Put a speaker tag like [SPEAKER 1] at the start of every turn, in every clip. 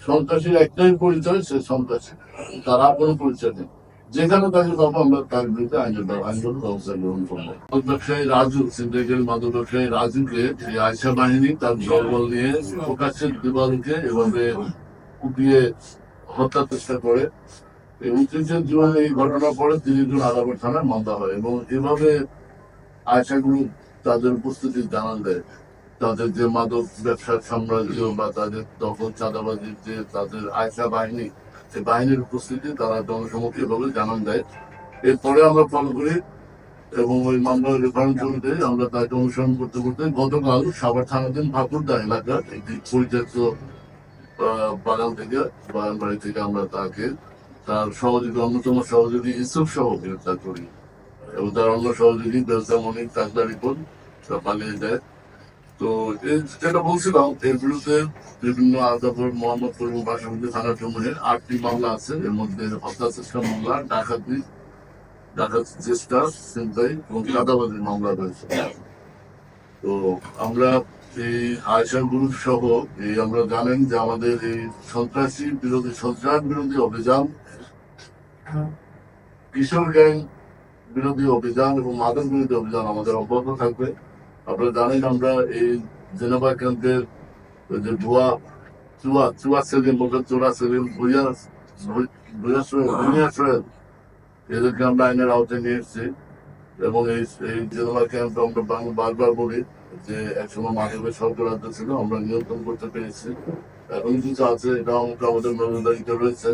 [SPEAKER 1] সন্ত্রাসীর একটাই পরিচয়, সে সন্ত্রাসী, তারা কোনো পরিচয় নেই। যেখানে তাকে পাবো আমরা তার বিরুদ্ধে আইনগত ব্যবস্থা গ্রহণ করবো। মাদক ব্যবসায়ী রাজু, সিন্ডিকেট মাদক ব্যবসায়ী রাজুকে এই আইসা বাহিনী তার দলবল নিয়ে প্রকাশ্যে দিবালকে এভাবে কুপিয়ে হত্যার চেষ্টা করে। এই 29 জুন এই ঘটনার পরে 30 জুন আদালত থানায় মামলা হয় এবং এভাবে আয়সা গ্রুপ তাদের উপস্থিতি জানান দেয়। তাদের যে মাদক ব্যবসার সাম্রাজ্য বা তাদের দখল চাঁদাবাজির যে তাদের আয়সা বাহিনী, সেই বাহিনীর উপস্থিতি তারা জনসমক্ষে ভাবে জানান দেয়। এরপরে আমরা ফলো করি এবং ওই মামলার রেফারেন্স অনুযায়ী আমরা তাকে অনুসরণ করতে করতে গতকাল সাভার থানাধীন ভাকুরদা এলাকার একটি পরিত্যক্ত বাগান থেকে বাগান বাড়ি থেকে আমরা তাকে তার সহযোগী অন্যতম সহযোগী ইসুফ সহ গ্রেফতার করি এবং তার অন্য সহযোগী বেলজামনিক তাকদার রিপন পালিয়ে যায়। তো যেটা বলছিলাম, এর বিরুদ্ধে বিভিন্ন আদাবর মোহাম্মদপুর এবং বাসাবন্দি থানার সমূহে 8টি মামলা আছে। এর মধ্যে হত্যা চেষ্টা মামলা, ডাকাতি চেষ্টা, ছিনতাই এবং চাঁদাবাজির মামলা রয়েছে। তো আমরা এই আয়সা গ্রুপ সহ এই আমরা জানেন যে আমাদের এই সন্ত্রাস বিরোধী অভিযান, কিশোর গ্যাং বিরোধী অভিযান এবং মাদক বিরোধী অভিযান আমাদের অব্যাহত থাকবে। আপনারা জানেন আমরা এই জেনেভা ক্যাম্পের যে চুয়া সেলিম, চোরা সেলিম, এদেরকে আমরা আইনের আওতায় নিয়ে এসেছি এবং এই জেনেভা ক্যাম্প আমরা বারবার বলি যে একসময় মাদকের সরকার ছিল, আমরা নিয়ন্ত্রণ করতে পেরেছি। এখন কিছু আছে, এটা আমাদের নজরদারিতে রয়েছে।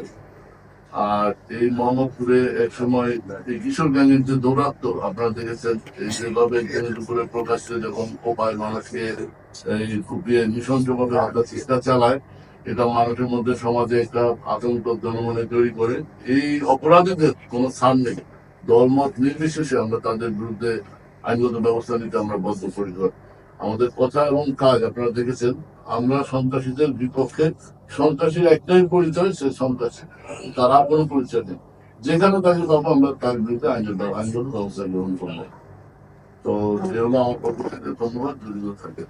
[SPEAKER 1] আর এই মোহাম্মদপুরে এক সময় এই কিশোর গ্যাংয়ের যে দৌরাত্ম আপনারা দেখেছেন, এই যেভাবে দুপুরে প্রকাশ্যে যখন কোপায় মানুষকে এই কুপিয়ে নৃশংসভাবে হত্যার চেষ্টা চালায়, এটা মানুষের মধ্যে সমাজে একটা আতঙ্ক জনমনে তৈরি করে। এই অপরাধীদের কোনো ছাড় নেই, দলমত নির্বিশেষে আমরা তাদের বিরুদ্ধে আইনগত ব্যবস্থা নিতে আমরা বদ্ধপরিকর। আমাদের কথা এবং কাজ আপনারা দেখেছেন, আমরা সন্ত্রাসীদের বিপক্ষে। সন্ত্রাসীর একটাই পরিচয়, সে সন্ত্রাসী, তারা কোনো পরিচয় নেই। যেখানে তাকে পাবো আমরা তার বিরুদ্ধে আইনগত ব্যবস্থা গ্রহণ করবো। তো এগুলো আমার পক্ষ থেকে ধন্যবাদ, যদি থাকে।